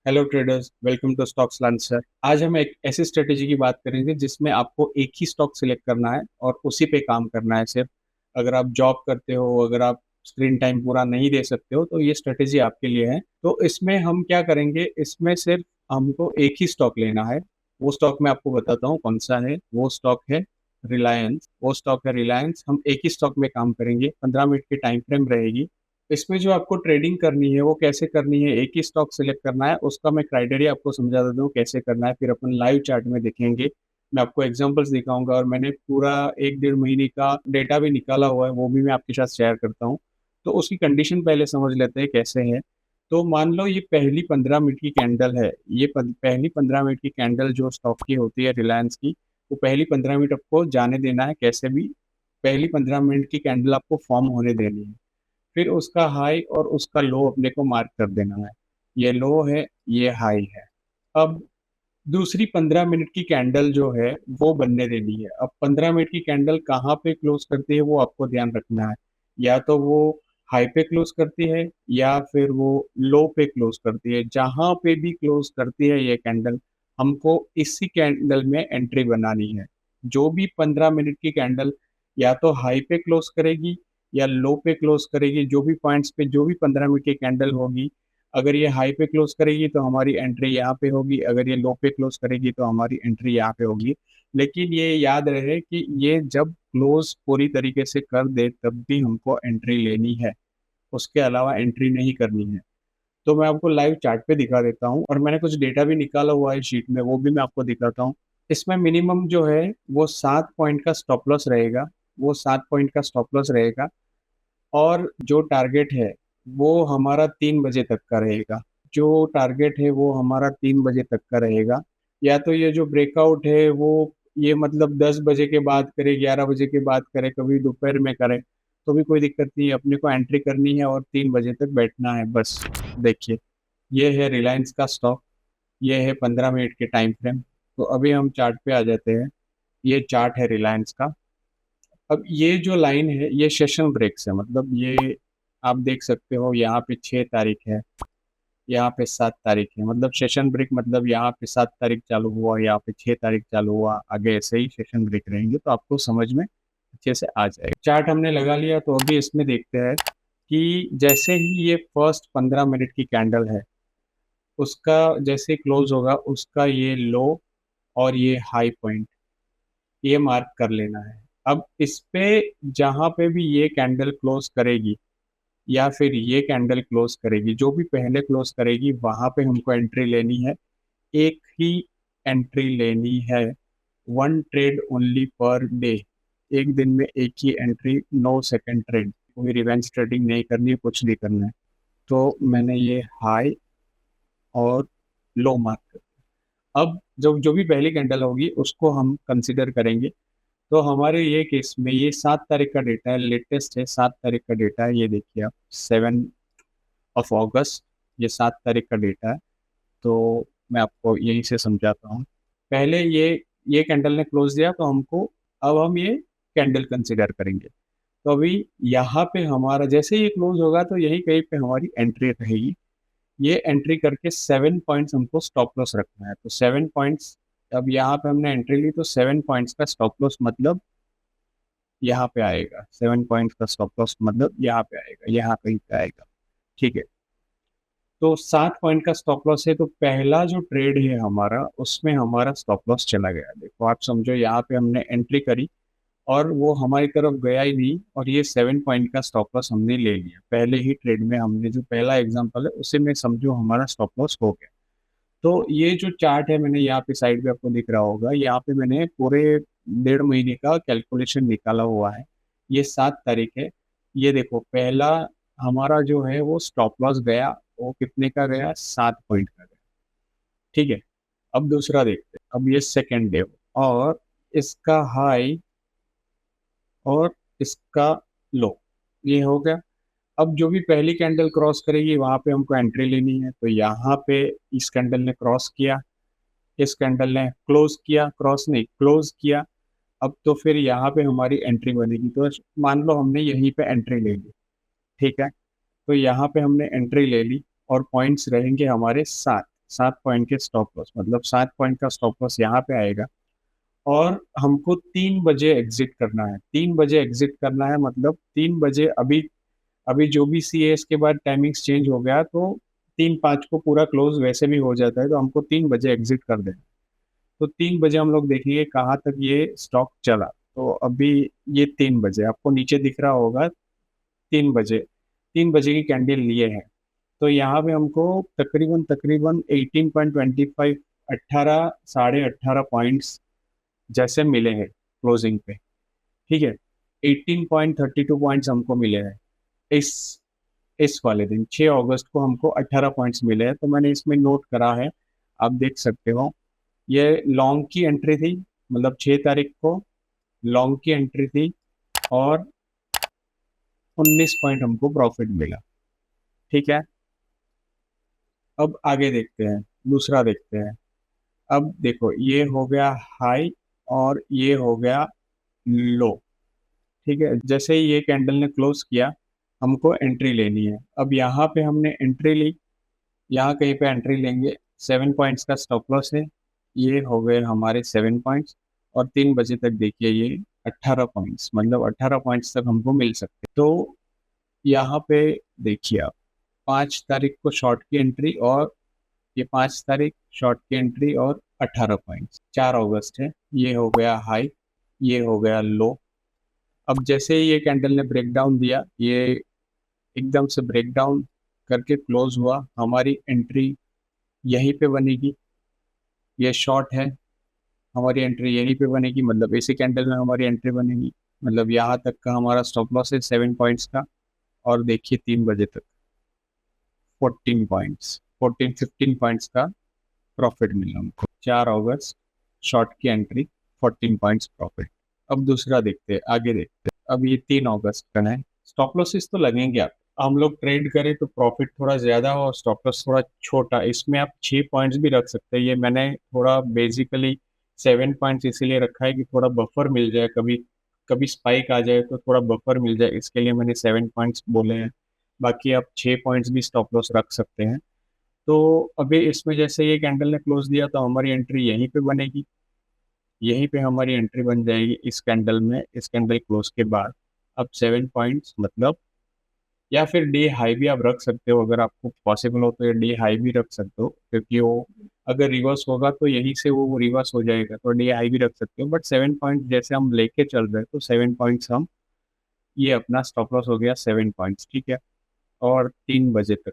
Hello traders, welcome to stocks learner. आज हम एक ऐसी स्ट्रेटेजी की बात करेंगे जिसमें आपको एक ही स्टॉक सिलेक्ट करना है और उसी पे काम करना है सिर्फ। अगर आप जॉब करते हो, अगर आप स्क्रीन टाइम पूरा नहीं दे सकते हो तो ये स्ट्रेटेजी आपके लिए है। तो इसमें हम क्या करेंगे, इसमें सिर्फ हमको एक ही स्टॉक लेना है। वो स्टॉक मैं आपको बताता हूँ कौन सा है। वो स्टॉक है रिलायंस। वो स्टॉक है रिलायंस। हम एक ही स्टॉक में काम करेंगे, 15 मिनट की टाइम फ्रेम रहेगी। इसमें जो आपको ट्रेडिंग करनी है वो कैसे करनी है, एक ही स्टॉक सिलेक्ट करना है, उसका मैं क्राइटेरिया आपको समझा देता हूँ कैसे करना है, फिर अपन लाइव चार्ट में देखेंगे। मैं आपको एग्जांपल्स दिखाऊंगा और मैंने पूरा 1 1.5 महीने का डेटा भी निकाला हुआ है, वो भी मैं आपके साथ शेयर करता हूँ। तो उसकी कंडीशन पहले समझ लेते हैं कैसे है। तो मान लो ये पहली 15 मिनट की कैंडल है। ये पहली 15 मिनट की कैंडल जो स्टॉक की होती है रिलायंस की, वो पहली 15 मिनट आपको जाने देना है कैसे भी। पहली 15 मिनट की कैंडल आपको फॉर्म होने देनी है। फिर उसका हाई और उसका लो अपने को मार्क कर देना है। ये लो है, ये हाई है। अब दूसरी 15 मिनट की कैंडल जो है वो बनने देनी है। अब 15 मिनट की कैंडल कहाँ पे क्लोज करती है वो आपको ध्यान रखना है। या तो वो हाई पे क्लोज करती है या फिर वो लो पे क्लोज करती है। जहां पे भी क्लोज करती है ये कैंडल, हमको इसी कैंडल में एंट्री बनानी है। जो भी 15 मिनट की कैंडल या तो हाई पे क्लोज करेगी या लो पे क्लोज करेगी, जो भी पॉइंट्स पे जो भी 15 मिनट की कैंडल होगी, अगर ये हाई पे क्लोज करेगी तो हमारी एंट्री यहाँ पे होगी, अगर ये लो पे क्लोज करेगी तो हमारी एंट्री यहाँ पे होगी। लेकिन ये याद रहे कि ये जब क्लोज पूरी तरीके से कर दे तब भी हमको एंट्री लेनी है, उसके अलावा एंट्री नहीं करनी है। तो मैं आपको लाइव चार्ट पे दिखा देता हूँ और मैंने कुछ डेटा भी निकाला हुआ है शीट में, वो भी मैं आपको दिखाता हूँ। इसमें मिनिमम जो है वो 7 पॉइंट का स्टॉप लॉस रहेगा। वो 7 पॉइंट का स्टॉप लॉस रहेगा। और जो टारगेट है वो हमारा 3 बजे तक का रहेगा। जो टारगेट है वो हमारा 3 बजे तक का रहेगा। या तो ये जो ब्रेकआउट है वो, ये मतलब 10 बजे के बाद करे, 11 बजे के बाद करे, कभी दोपहर में करे, तो भी कोई दिक्कत नहीं है। अपने को एंट्री करनी है और 3 बजे तक बैठना है बस। देखिए, ये है रिलायंस का स्टॉक। ये है 15 मिनट के टाइम फ्रेम। तो अभी हम चार्ट पे आ जाते हैं। ये चार्ट है रिलायंस का। अब ये जो लाइन है ये सेशन ब्रेक्स है, मतलब ये आप देख सकते हो यहाँ पे 6 तारीख है, यहाँ पे 7 तारीख है। मतलब सेशन ब्रेक मतलब यहाँ पे 7 तारीख चालू हुआ, यहाँ पे 6 तारीख चालू हुआ, आगे ऐसे ही सेशन ब्रेक रहेंगे तो आपको समझ में अच्छे से आ जाएगा। चार्ट हमने लगा लिया तो अभी इसमें देखते हैं कि जैसे ही ये फर्स्ट 15 मिनट की कैंडल है, उसका जैसे क्लोज होगा उसका ये लो और ये हाई पॉइंट ये मार्क कर लेना है। अब इस पे जहां पे भी ये कैंडल क्लोज करेगी या फिर ये कैंडल क्लोज करेगी, जो भी पहले क्लोज करेगी वहां पे हमको एंट्री लेनी है। एक ही एंट्री लेनी है। 1 ट्रेड ओनली पर डे। एक दिन में एक ही एंट्री, नो सेकंड ट्रेड। कोई रिवेंज ट्रेडिंग नहीं करनी है, कुछ नहीं करना है। तो मैंने ये हाई और लो मार्क कर। अब जो जो भी पहली कैंडल होगी उसको हम कंसिडर करेंगे। तो हमारे ये केस में ये 7 तारीख का डेटा है, लेटेस्ट है, 7 तारीख का डेटा है। ये देखिए आप, 7 ऑफ अगस्त, ये 7 तारीख का डेटा है। तो मैं आपको यहीं से समझाता हूँ। पहले ये कैंडल ने क्लोज दिया तो हमको, अब हम ये कैंडल कंसिडर करेंगे। तो अभी यहाँ पे हमारा जैसे ही ये क्लोज होगा तो यही कहीं पे हमारी एंट्री रहेगी। ये एंट्री करके 7 पॉइंट्स हमको स्टॉप लॉस रखना है। तो 7 पॉइंट्स, अब यहाँ पे हमने एंट्री ली तो 7 पॉइंट्स का स्टॉप लॉस मतलब यहाँ पे आएगा। 7 पॉइंट्स का स्टॉप लॉस मतलब यहाँ पे आएगा, यहाँ कहीं पे आएगा। ठीक है। तो 7 पॉइंट का स्टॉप लॉस है, तो पहला जो ट्रेड है हमारा उसमें हमारा स्टॉप लॉस चला गया। देखो आप समझो, यहाँ पे हमने एंट्री करी और वो हमारी तरफ गया ही नहीं, और ये 7 पॉइंट का स्टॉप लॉस हमने ले लिया पहले ही ट्रेड में। हमने जो पहला एग्जांपल है उसे में समझो हमारा स्टॉप लॉस हो गया। तो ये जो चार्ट है, मैंने यहाँ पे साइड पे आपको दिख रहा होगा, यहाँ पे मैंने पूरे 1.5 महीने का कैलकुलेशन निकाला हुआ है। ये 7 तारीख है। ये देखो, पहला हमारा जो है वो स्टॉप लॉस गया, वो कितने का गया, 7 पॉइंट का गया। ठीक है। अब दूसरा देखते हैं। अब ये सेकेंड डे और इसका हाई और इसका लो, ये हो गया। अब जो भी पहली कैंडल क्रॉस करेगी वहां पे हमको एंट्री लेनी है। तो यहाँ पे इस कैंडल ने क्रॉस किया, इस कैंडल ने क्लोज किया, क्रॉस नहीं क्लोज किया। अब तो फिर यहाँ पे हमारी एंट्री बनेगी। तो मान लो हमने यहीं पे एंट्री ले ली। ठीक है। तो यहाँ पे हमने एंट्री ले ली और पॉइंट्स रहेंगे हमारे 7। 7 पॉइंट के स्टॉप लॉस, मतलब 7 पॉइंट का स्टॉप लॉस यहाँ पे आएगा। और हमको 3 बजे एग्जिट करना है। 3 बजे एग्जिट करना है मतलब 3 बजे, अभी अभी जो भी सी है इसके बाद टाइमिंग्स चेंज हो गया, तो 3-5 को पूरा क्लोज वैसे भी हो जाता है, तो हमको 3 बजे एग्जिट कर देना। तो 3 बजे हम लोग देखेंगे कहाँ तक ये स्टॉक चला। तो अभी ये 3 बजे आपको नीचे दिख रहा होगा, 3 बजे, 3 बजे की कैंडल लिए हैं। तो यहाँ पे हमको तकरीबन तकरीबन 18.25, 18, 18.5 पॉइंट्स जैसे मिले हैं क्लोजिंग पे। ठीक है, 18.32 पॉइंट्स हमको मिले हैं इस इस वाले दिन 6 अगस्त को हमको 18 पॉइंट्स मिले हैं। तो मैंने इसमें नोट करा है, आप देख सकते हो। ये लॉन्ग की एंट्री थी, मतलब 6 तारीख को लॉन्ग की एंट्री थी, और 19 पॉइंट हमको प्रॉफिट मिला। ठीक है, अब आगे देखते हैं, दूसरा देखते हैं। अब देखो, ये हो गया हाई और ये हो गया लो। ठीक है, जैसे ही ये कैंडल ने क्लोज किया, हमको एंट्री लेनी है। अब यहाँ पे हमने एंट्री ली, यहाँ कहीं पे एंट्री लेंगे। 7 पॉइंट्स का स्टॉप लॉस है, ये हो गए हमारे 7 पॉइंट्स। और 3 बजे तक देखिए ये 18 पॉइंट्स, मतलब 18 पॉइंट्स तक हमको मिल सकते हैं। तो यहाँ पे देखिए आप, 5 तारीख को शॉर्ट की एंट्री, और ये 5 तारीख शॉर्ट की एंट्री, और 18 पॉइंट्स। 4 अगस्त है, ये हो गया हाई, ये हो गया लो। अब जैसे ही ये कैंडल ने ब्रेक डाउन दिया, ये एकदम से ब्रेक डाउन करके क्लोज हुआ, हमारी एंट्री यहीं पे बनेगी। ये शॉर्ट है, हमारी एंट्री यहीं पे बनेगी, मतलब इसी कैंडल में हमारी एंट्री बनेगी। मतलब यहाँ तक का हमारा स्टॉप लॉस है 7 पॉइंट्स का। और देखिए 3 बजे तक 14 पॉइंट्स, 15 पॉइंट्स का प्रॉफिट मिला हमको। 4 अगस्त शॉर्ट की एंट्री, 14 पॉइंट्स प्रॉफिट। अब दूसरा देखते हैं, आगे देखते हैं। अब ये 3 अगस्त का है। स्टॉप लॉसेस तो लगेंगे आप, हम लोग ट्रेड करें तो प्रॉफिट थोड़ा ज्यादा हो और स्टॉप लॉस थोड़ा छोटा। इसमें आप 6 पॉइंट्स भी रख सकते हैं। ये मैंने थोड़ा बेसिकली 7 पॉइंट्स इसीलिए रखा है कि थोड़ा बफर मिल जाए, कभी कभी स्पाइक आ जाए तो थोड़ा बफर मिल जाए, इसके लिए मैंने 7 पॉइंट्स बोले हैं। बाकी आप 6 पॉइंट्स भी स्टॉप लॉस रख सकते हैं। तो अभी इसमें जैसे ये कैंडल ने क्लोज दिया, तो हमारी एंट्री यहीं पे बनेगी, यहीं पे हमारी एंट्री बन जाएगी इस कैंडल में, इस कैंडल क्लोज के बाद। अब 7 पॉइंट्स मतलब, या फिर डे हाई भी आप रख सकते हो, अगर आपको पॉसिबल हो तो ये डे हाई भी रख सकते हो, क्योंकि वो अगर रिवर्स होगा तो यहीं से वो रिवर्स हो जाएगा, तो डे हाई भी रख सकते हो। बट 7 पॉइंट जैसे हम लेके चल रहे हैं, तो 7 पॉइंट्स हम, ये अपना स्टॉप लॉस हो गया 7 पॉइंट्स। ठीक है, और 3 बजे तक,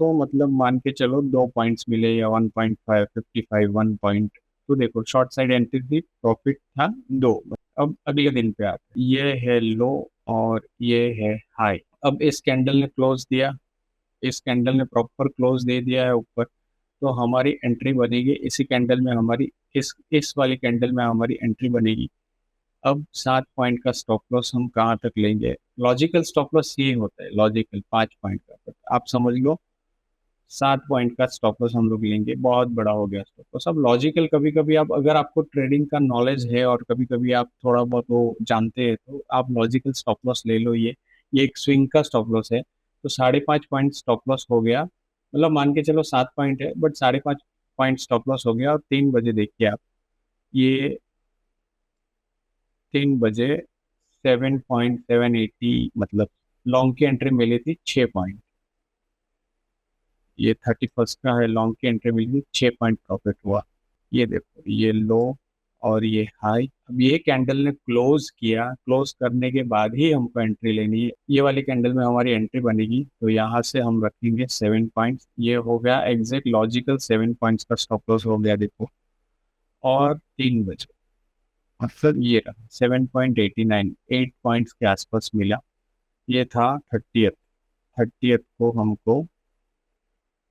तो मतलब मान के चलो 2 पॉइंट्स मिले, या 1.5, 55, 1 पॉइंट। तो देखो शॉर्ट साइड एंट्री थी, प्रॉफिट था 2। अब अगले दिन पे आते हैं। ये है लो और ये है हाई। अब इस कैंडल ने क्लोज दिया, इस कैंडल ने प्रॉपर क्लोज दे दिया है ऊपर, तो हमारी एंट्री बनेगी इसी कैंडल में, हमारी इस वाली कैंडल में हमारी एंट्री बनेगी। अब 7 पॉइंट का स्टॉप लॉस हम कहाँ तक लेंगे? लॉजिकल स्टॉप लॉस ये होता है, लॉजिकल 5 पॉइंट का, but आप समझ लो 7 पॉइंट का स्टॉप लॉस हम लोग लेंगे, बहुत बड़ा हो गया स्टॉप लॉस। अब लॉजिकल कभी कभी आप, अगर आपको ट्रेडिंग का नॉलेज है और कभी कभी आप थोड़ा बहुत वो जानते हैं, तो आप लॉजिकल स्टॉप लॉस ले लो। ये एक स्विंग का स्टॉप लॉस है, तो 5.5 पॉइंट स्टॉप लॉस हो गया। मतलब मान के चलो 7 पॉइंट है, बट 5.5 पॉइंट स्टॉप लॉस हो गया। और 3 बजे देखिए आप, ये 3 बजे 7.780, मतलब लॉन्ग की एंट्री मिली थी 6 पॉइंट। ये 31st का है, लॉन्ग की एंट्री मिली थी, 6 पॉइंट प्रॉफिट हुआ। ये देखो, ये लो और ये हाई। अब ये कैंडल ने क्लोज किया, क्लोज करने के बाद ही हमको एंट्री लेनी है। ये वाली कैंडल में हमारी एंट्री बनेगी, तो यहाँ से हम रखेंगे 7 पॉइंट्स। ये हो गया एग्जैक्ट लॉजिकल 7 पॉइंट्स का स्टॉप लॉस हो गया देखो। और 3 बजे मतलब ये रहा 7.89, 8 पॉइंट्स के आसपास मिला। ये था 30th को हमको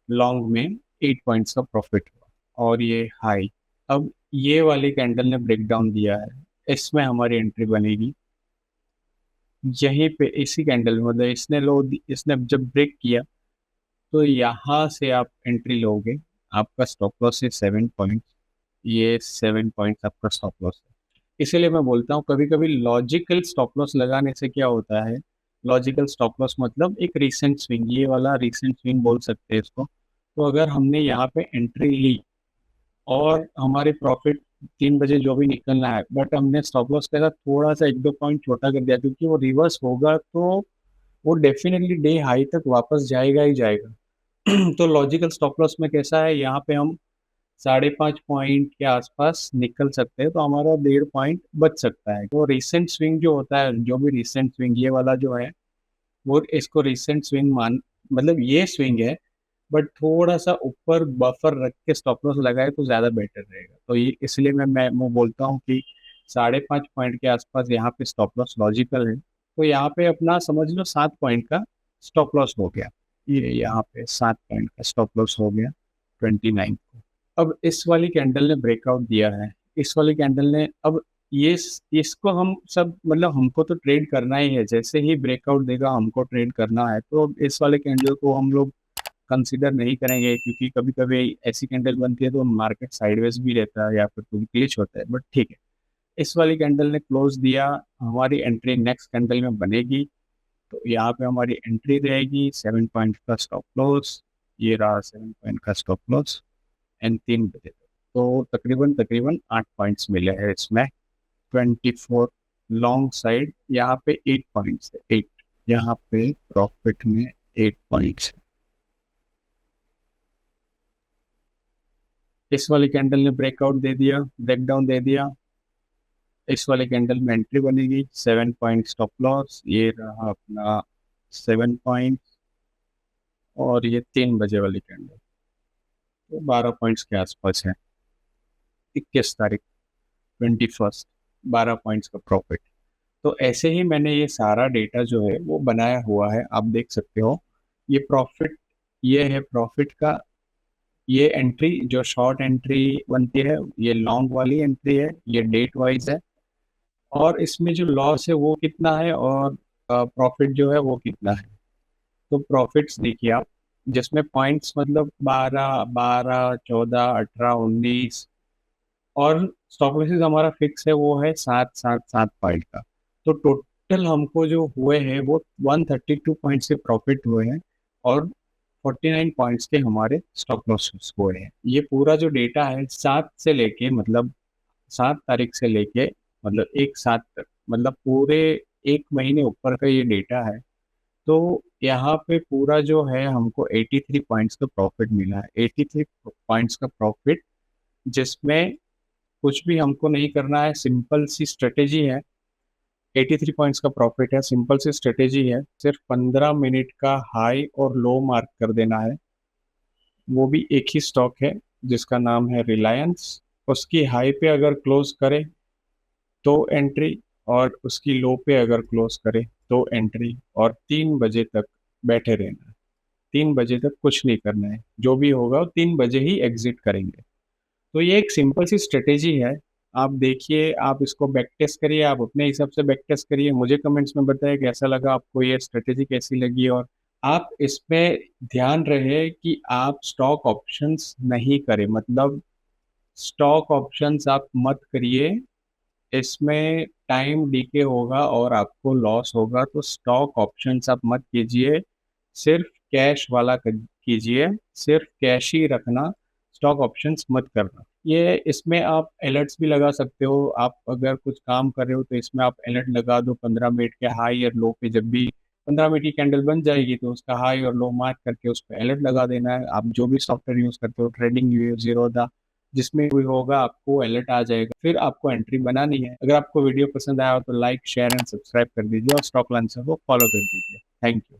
लॉन्ग में 8 पॉइंट्स का प्रॉफिट हुआ। और ये हाई, अब ये वाली कैंडल ने ब्रेक डाउन दिया है, इसमें हमारी एंट्री बनेगी यहीं पे, इसी कैंडल में। मतलब इसने जब ब्रेक किया, तो यहाँ से आप एंट्री लोगे। आपका स्टॉप लॉस है 7 पॉइंट, ये 7 पॉइंट आपका स्टॉप लॉस है। इसीलिए मैं बोलता हूँ कभी कभी लॉजिकल स्टॉप लॉस लगाने से क्या होता है, लॉजिकल स्टॉप लॉस मतलब एक रीसेंट स्विंग, ये वाला रीसेंट स्विंग बोल सकते हैं इसको। तो अगर हमने यहाँ पे एंट्री ली और हमारे प्रॉफिट 3 बजे जो भी निकलना है, बट हमने स्टॉप लॉस के साथ थोड़ा सा 1-2 पॉइंट छोटा कर दिया, क्योंकि वो रिवर्स होगा तो वो डेफिनेटली डे हाई तक वापस जाएगा ही जाएगा। तो लॉजिकल स्टॉप लॉस में कैसा है, यहाँ पे हम 5.5 पॉइंट के आसपास निकल सकते हैं, तो हमारा 1.5 पॉइंट बच सकता है। वो रिसेंट स्विंग जो होता है, जो भी रिसेंट स्विंग ये वाला जो है, वो इसको रिसेंट स्विंग मान, मतलब ये स्विंग है, बट थोड़ा सा ऊपर बफर रख के स्टॉप लॉस लगाए तो ज्यादा बेटर रहेगा। तो ये इसलिए मैं बोलता हूँ कि 5.5 पॉइंट के आसपास यहाँ पे स्टॉप लॉस लॉजिकल है। तो यहाँ पे अपना समझ लो 7 पॉइंट का स्टॉप लॉस हो गया। ये यहाँ पे 7 पॉइंट का स्टॉप लॉस हो गया 29 को। अब इस वाली कैंडल ने ब्रेकआउट दिया है, इस वाली कैंडल ने, अब ये इसको हम सब, मतलब हमको तो ट्रेड करना ही है, जैसे ही ब्रेकआउट देगा हमको ट्रेड करना है। तो इस वाले कैंडल को हम लोग कंसिडर नहीं करेंगे, क्योंकि कभी कभी ऐसी कैंडल बनती है तो मार्केट साइडवेज भी रहता है या फिर कोई ग्लिच होता है, बट ठीक है। इस वाली कैंडल ने क्लोज दिया, हमारी एंट्री नेक्स्ट कैंडल में बनेगी। तो यहाँ पे हमारी एंट्री रहेगी 7 पॉइंट का स्टॉप लॉस, ये रहा 7 पॉइंट का स्टॉप लॉस एंड 3 बजे तक। तो तकरीबन तकरीबन 8 पॉइंट्स मिले हैं इसमें। 24 लॉन्ग साइड, यहाँ पे 8 पॉइंट्स है, 8, यहाँ पे प्रॉफिट में 8 पॉइंट्स। इस वाली कैंडल ने ब्रेकआउट दे दिया, ब्रेकडाउन दे दिया, इस वाले कैंडल में एंट्री बनेगी, 7 पॉइंट स्टॉप लॉस, ये रहा अपना 7 पॉइंट, और ये 3 बजे वाली कैंडल तो 12 पॉइंट्स के आसपास है। 21 तारीख, 21, 12 पॉइंट्स का प्रॉफिट। तो ऐसे ही मैंने ये सारा डेटा जो है वो बनाया हुआ है, आप देख सकते हो। ये प्रॉफिट, ये है प्रॉफिट का, ये एंट्री जो शॉर्ट एंट्री बनती है, ये लॉन्ग वाली एंट्री है, ये डेट वाइज है, और इसमें जो लॉस है वो कितना है और प्रॉफिट जो है वो कितना है। तो प्रॉफिट्स देखिए आप, जिसमें पॉइंट्स मतलब 12, 12, 14, 18, 19, और स्टॉप लॉसेस हमारा फिक्स है, वो है 7 पॉइंट का। तो टोटल हमको जो हुए हैं वो 132 पॉइंट से प्रॉफिट हुए हैं, और 49 पॉइंट्स के हमारे स्टॉप लॉसेस हुए हैं। ये पूरा जो डेटा है 7 से लेके, मतलब 7 तारीख से लेके, मतलब 1/7 तक, मतलब पूरे 1 महीने ऊपर का ये डेटा है। तो यहाँ पे पूरा जो है हमको 83 पॉइंट्स का प्रॉफिट मिला है, 83 पॉइंट्स का प्रॉफिट, जिसमें कुछ भी हमको नहीं करना है, सिंपल सी स्ट्रेटेजी है। 83 पॉइंट्स का प्रॉफिट है, सिंपल सी स्ट्रेटेजी है, सिर्फ 15 मिनट का हाई और लो मार्क कर देना है। वो भी एक ही स्टॉक है जिसका नाम है रिलायंस। उसकी हाई पे अगर क्लोज करे तो एंट्री, और उसकी लो पे अगर क्लोज करे तो एंट्री, और 3 बजे तक बैठे रहना है। 3 बजे तक कुछ नहीं करना है, जो भी होगा वो 3 बजे ही एग्जिट करेंगे। तो ये एक सिंपल सी स्ट्रेटेजी है। आप देखिए, आप इसको बैक टेस्ट करिए, आप अपने हिसाब से बैक टेस्ट करिए, मुझे कमेंट्स में बताइए कैसा लगा आपको, ये स्ट्रेटेजी कैसी लगी। और आप इसमें ध्यान रहे कि आप स्टॉक ऑप्शंस नहीं करें, मतलब स्टॉक ऑप्शंस आप मत करिए, इसमें टाइम डीके होगा और आपको लॉस होगा। तो स्टॉक ऑप्शंस आप मत कीजिए, सिर्फ कैश वाला कीजिए, सिर्फ कैश ही रखना, स्टॉक ऑप्शंस मत करना। ये इसमें आप अलर्ट्स भी लगा सकते हो, आप अगर कुछ काम कर रहे हो तो इसमें आप अलर्ट लगा दो 15 मिनट के हाई और लो पे। जब भी 15 मिनट की कैंडल बन जाएगी तो उसका हाई और लो मार्क करके उस पर अलर्ट लगा देना है। आप जो भी सॉफ्टवेयर यूज करते हो, ट्रेडिंग व्यू, जीरोधा, जिसमें भी होगा आपको अलर्ट आ जाएगा, फिर आपको एंट्री बनानी है। अगर आपको वीडियो पसंद आया हो तो लाइक, शेयर एंड सब्सक्राइब कर दीजिए, और स्टॉक लॉन्चर को फॉलो कर दीजिए। Thank you.